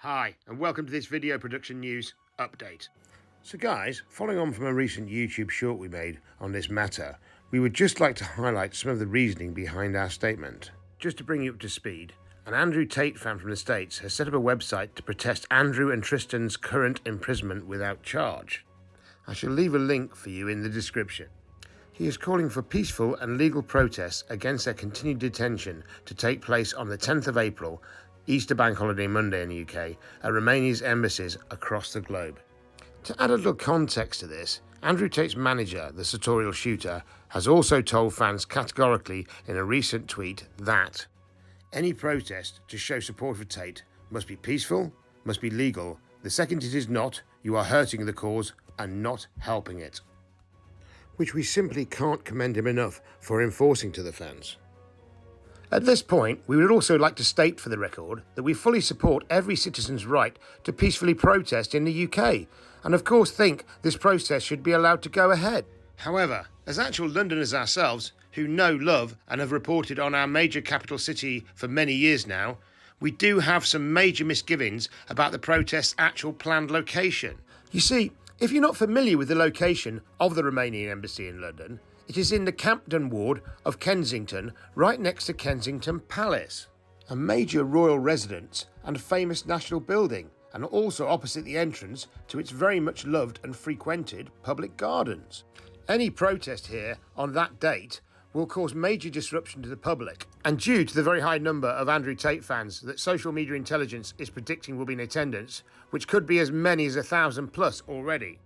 Hi, and welcome to this video production news update. So guys, following on from a recent YouTube short we made on this matter, we would just like to highlight some of the reasoning behind our statement. Just to bring you up to speed, an Andrew Tate fan from the States has set up a website to protest Andrew and Tristan's current imprisonment without charge. I shall leave a link for you in the description. He is calling for peaceful and legal protests against their continued detention to take place on the 10th of April, Easter Bank Holiday Monday in the UK, at Romania's embassies across the globe. To add a little context to this, Andrew Tate's manager, the sartorial shooter, has also told fans categorically in a recent tweet that any protest to show support for Tate must be peaceful, must be legal. The second it is not, you are hurting the cause and not helping it. Which we simply can't commend him enough for enforcing to the fans. At this point, we would also like to state for the record that we fully support every citizen's right to peacefully protest in the UK, and of course think this protest should be allowed to go ahead. However, as actual Londoners ourselves, who know, love and have reported on our major capital city for many years now, we do have some major misgivings about the protest's actual planned location. You see, if you're not familiar with the location of the Romanian Embassy in London, it is in the Camden ward of Kensington, right next to Kensington Palace, a major royal residence and famous national building, and also opposite the entrance to its very much loved and frequented public gardens. Any protest here on that date will cause major disruption to the public, and due to the very high number of Andrew Tate fans that social media intelligence is predicting will be in attendance, which could be as many as 1,000 plus already.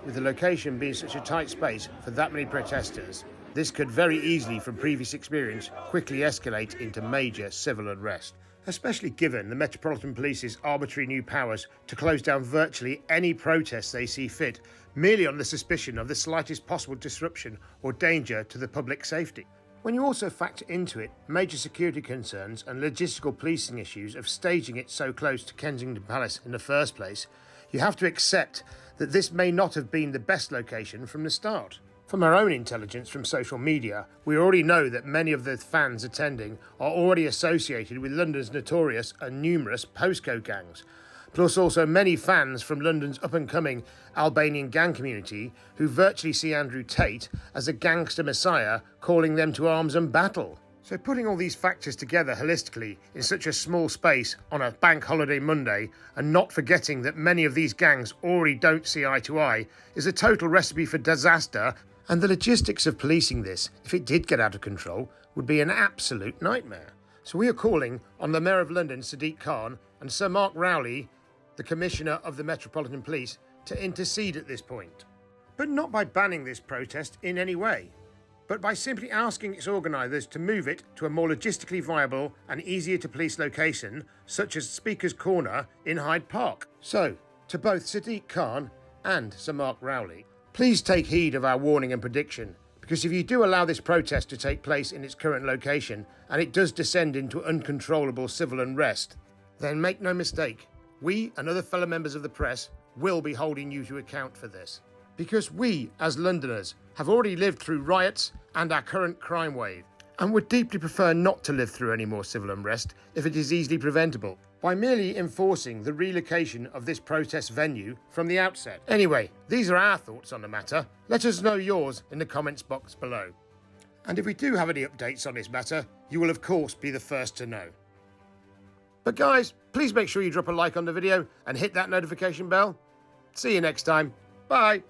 With the location being such a tight space for that many protesters, this could very easily, from previous experience, quickly escalate into major civil unrest, especially given the Metropolitan Police's arbitrary new powers to close down virtually any protests they see fit, merely on the suspicion of the slightest possible disruption or danger to the public safety. When you also factor into it major security concerns and logistical policing issues of staging it so close to Kensington Palace in the first place, you have to accept that this may not have been the best location from the start. From our own intelligence from social media, we already know that many of the fans attending are already associated with London's notorious and numerous postcode gangs, plus also many fans from London's up-and-coming Albanian gang community who virtually see Andrew Tate as a gangster messiah calling them to arms and battle. So putting all these factors together holistically in such a small space on a bank holiday Monday, and not forgetting that many of these gangs already don't see eye to eye, is a total recipe for disaster, and the logistics of policing this, if it did get out of control, would be an absolute nightmare. So we are calling on the Mayor of London, Tate, and Sir Mark Rowley, the Commissioner of the Metropolitan Police, to intercede at this point. But not by banning this protest in any way, but by simply asking its organisers to move it to a more logistically viable and easier to police location, such as Speaker's Corner in Hyde Park. So, to both Sadiq Khan and Sir Mark Rowley, please take heed of our warning and prediction, because if you do allow this protest to take place in its current location, and it does descend into uncontrollable civil unrest, then make no mistake, we and other fellow members of the press will be holding you to account for this. Because we, as Londoners, have already lived through riots and our current crime wave, and would deeply prefer not to live through any more civil unrest if it is easily preventable, by merely enforcing the relocation of this protest venue from the outset. Anyway, these are our thoughts on the matter. Let us know yours in the comments box below. And if we do have any updates on this matter, you will of course be the first to know. But guys, please make sure you drop a like on the video and hit that notification bell. See you next time. Bye.